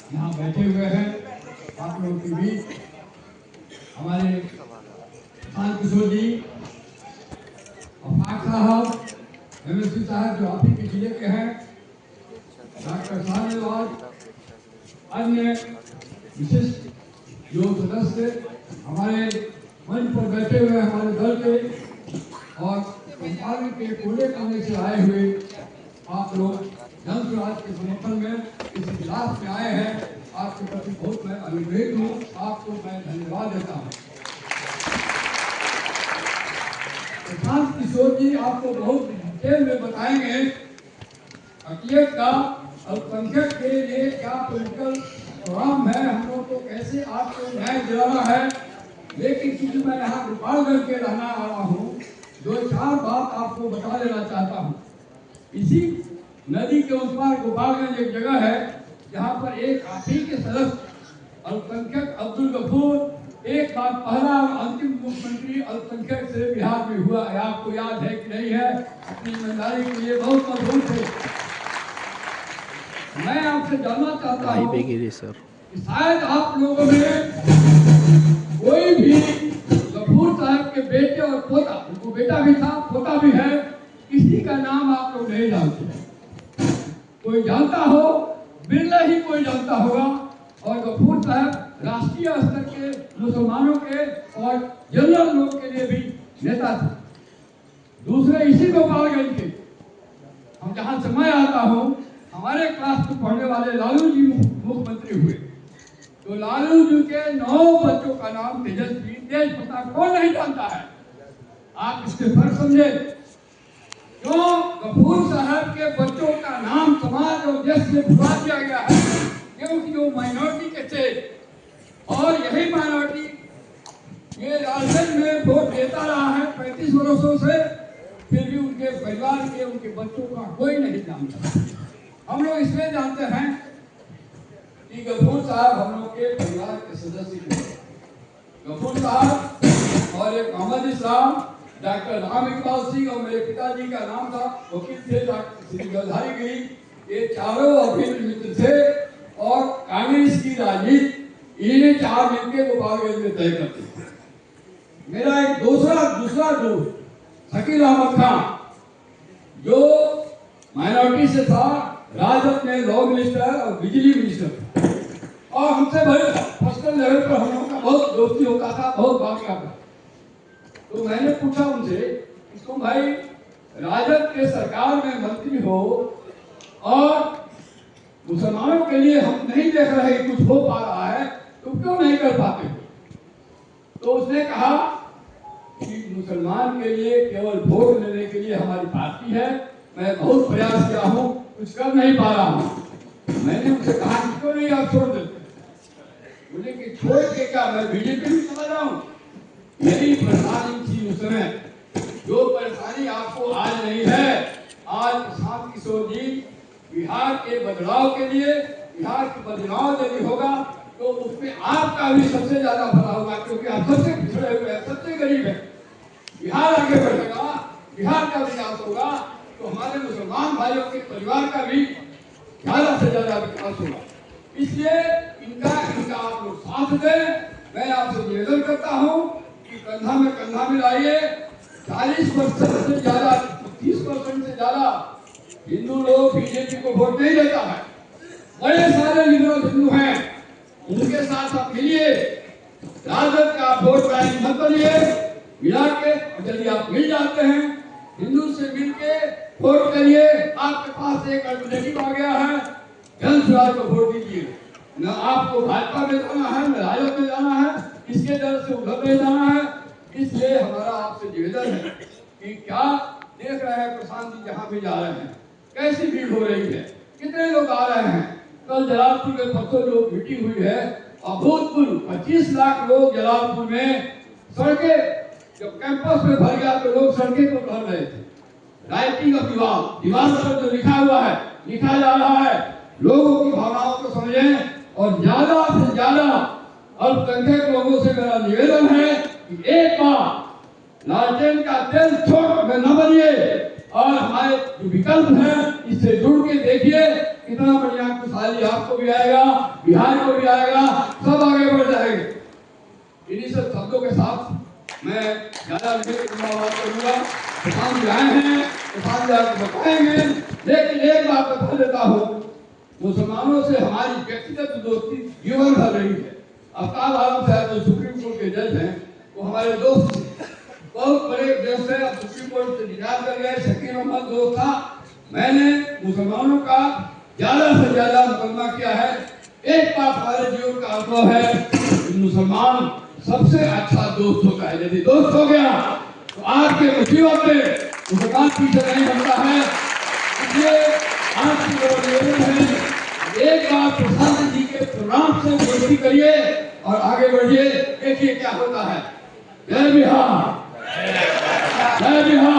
यहाँ बैठे हुए हैं आप लोगों के बीच हमारे प्रशांत किशोर जी, अफाक साहब, MSc साहब जो आप ही के जिले के हैं, डॉक्टर साहब, अन्य विशिष्ट जो सदस्य हमारे मंच पर बैठे हुए हमारे दल के और संस्थान के कोने कोने से आए हुए आप लोग जन स्वराज के समर्थन में इस इजलास में आए हैं, आपके प्रति बहुत मैं अनुग्रहित हूँ। आपको मैं धन्यवाद देता हूँ। प्रशांत किशोर जी आपको बहुत डिटेल में बताएंगे हकीकत का अल्पसंख्यक के लिए क्या पॉलिटिकल प्रोग्राम है, हम लोग को कैसे आपको न्याय दिलाना है। लेकिन क्योंकि मैं यहाँ गोपालगंज के रहना वाला हूँ, 2-4 बात आपको बता देना चाहता हूँ। इसी नदी के उस पार गोपालगंज एक जगह है जहाँ पर एक आप ही के सदस्य अल्पसंख्यक अब्दुल गफूर एक बार पहला और अंतिम मुख्यमंत्री अल्पसंख्यक से बिहार में हुआ है। आपको याद है कि नहीं है? अपनी ईमानदारी के लिए बहुत मशहूर थे। मैं आपसे जानना चाहता हूँ कि शायद आप लोगों में कोई भी गफूर साहब के बेटे और पोता, उनको बेटा भी था पोता भी है, किसी का नाम आप लोग नहीं जानते। कोई जानता हो, बिरला ही कोई जानता होगा। और गफूर साहब राष्ट्रीय स्तर के मुसलमानों के और जनरल लोग के लिए भी नेता थे। दूसरे इसी गोपालगंज के हम जहाँ से मैं आता हूँ, हमारे क्लास में पढ़ने वाले लालू जी मुख्यमंत्री हुए। तो लालू जी के 9 बच्चों का नाम तेजस्वी, तेज प्रताप कौन नहीं जानता है? आप इससे फर्क समझे क्यों गफूर साहब के बच्चों का नाम समाज और देश से भुला दिया गया है? क्योंकि वो माइनॉरिटी के थे और यही माइनॉरिटी ये राजस्थान में वोट देता रहा है 35 वर्षों से, फिर भी उनके परिवार के उनके बच्चों का कोई नहीं जानता। हम लोग इसलिए जानते हैं कि गफूर साहब हम लोग के परिवार के सदस्य थे। गफूर साहब और एक मोहम्मद इस्लाम, डॉक्टर राम इकबाल सिंह और मेरे पिताजी का नाम था वकील थे डॉक्टर श्री गलधारी गिरी, ये चारों अभिन्न मित्र थे और कांग्रेस की राजनीति इन्हें 4 मिलकर गोपालगंज में तय करते थे। मेरा एक दूसरा दोस्त शकील अहमद खान जो माइनॉरिटी से था, राजद में लॉ मिनिस्टर और बिजली मिनिस्टर और हमसे बड़े पर्सनल लेवल पर हम लोगों का बहुत दोस्ती होता था, बहुत बात करता। तो मैंने पूछा उनसे कि तुम भाई राजद के सरकार में मंत्री हो और मुसलमानों के लिए हम नहीं देख रहे कुछ हो पा रहा है, तुम क्यों नहीं कर पाते? तो उसने कहा कि मुसलमान के लिए केवल वोट लेने के लिए हमारी पार्टी है, मैं बहुत प्रयास किया हूँ, कुछ कर नहीं पा रहा हूँ। मैंने उनसे कहा कि क्यों नहीं आप छोड़ देते? बोले कि छोड़ के क्या, मैं बीजेपी में चला जाऊँ? यही परेशानी थी उस समय, जो परेशानी आपको आज नहीं है। आज प्रशांत किशोर जी बिहार के बदलाव के लिए, बिहार के बदलाव यदि होगा तो उसमें आपका भी सबसे ज्यादा भला होगा, क्योंकि आप सबसे पिछड़े हुए हैं, सबसे गरीब है। बिहार आगे बढ़ेगा, बिहार का विकास होगा तो हमारे मुसलमान भाइयों के परिवार का भी ज्यादा से ज्यादा विकास होगा। इसलिए इनका आप लोग साथ दें। मैं आपसे निवेदन करता हूँ कि कंधा में कंधा मिलाइए। 40% से ज्यादा, 30% से ज्यादा हिंदू लोग बीजेपी को वोट नहीं देता है। बड़े सारे लिबरल हिंदू हैं, उनके साथ आप मिलिए, राजद का वोट बैंक मत बनिए। मिला के यदि आप मिल जाते हैं, हिंदू से मिलके वोट करिए। आपके पास एक अल्टरनेटिव आ गया है, जन स्वराज को वोट दीजिए। न आपको भाजपा में जाना है, न राजद में जाना है, इसके डर से उधर में जाना है। इसलिए हमारा आपसे निवेदन है कि क्या देख रहे हैं प्रशांत जी जहाँ भी जा रहे हैं कैसी भीड़ हो रही है, कितने लोग आ रहे हैं। कल जलालपुर में 500 लोग मीटिंग हुई है, अभूतपूर्व 25 लाख लोग जलालपुर में सड़कें, जब कैंपस में भर गया तो लोग सड़कें पर भर रहे थे। राइटिंग ऑफ दीवार पर जो लिखा हुआ है, लिखा जा रहा है, लोगों की भावनाओं को समझें। और ज्यादा से ज्यादा अल्पसंख्यक लोगों से मेरा निवेदन है कि एक बार लालटेन का तेल छोड़ न बनिए और हमारे जो विकल्प है इससे जुड़ के देखिए कितना बढ़िया खुशहाली आपको भी आएगा, बिहार को भी आएगा, सब आगे बढ़ जाएंगे। इन्हीं सब शब्दों के साथ मैं ज्यादा नहीं करूंगा। किसान भी आए हैं, किसान भी आपको बताएंगे, लेकिन एक बात बता देता हूँ, मुसलमानों से हमारी व्यक्तिगत दोस्ती जीवन भर रही है। अवतार आलम साहब जो सुप्रीम कोर्ट के जज हैं, वो हमारे दोस्त थे, बहुत बड़े दोस्त है। अब सुप्रीम कोर्ट से निजात कर गए, शकीर अहमद दोस्त था। मैंने मुसलमानों का ज्यादा से ज्यादा मुकदमा किया है। एक बात हमारे जीवन का अनुभव है कि मुसलमान सबसे अच्छा दोस्त होता है। यदि दोस्त हो गया तो आज के मुसीबत में मुसलमान पीछे नहीं बनता है। इसलिए आज की जो निवेदन है, एक बार प्रधानमंत्री जी के प्रोग्राम से दोस्ती करिए और आगे बढ़िए, देखिए क्या होता है। जय बिहार, जय बिहार।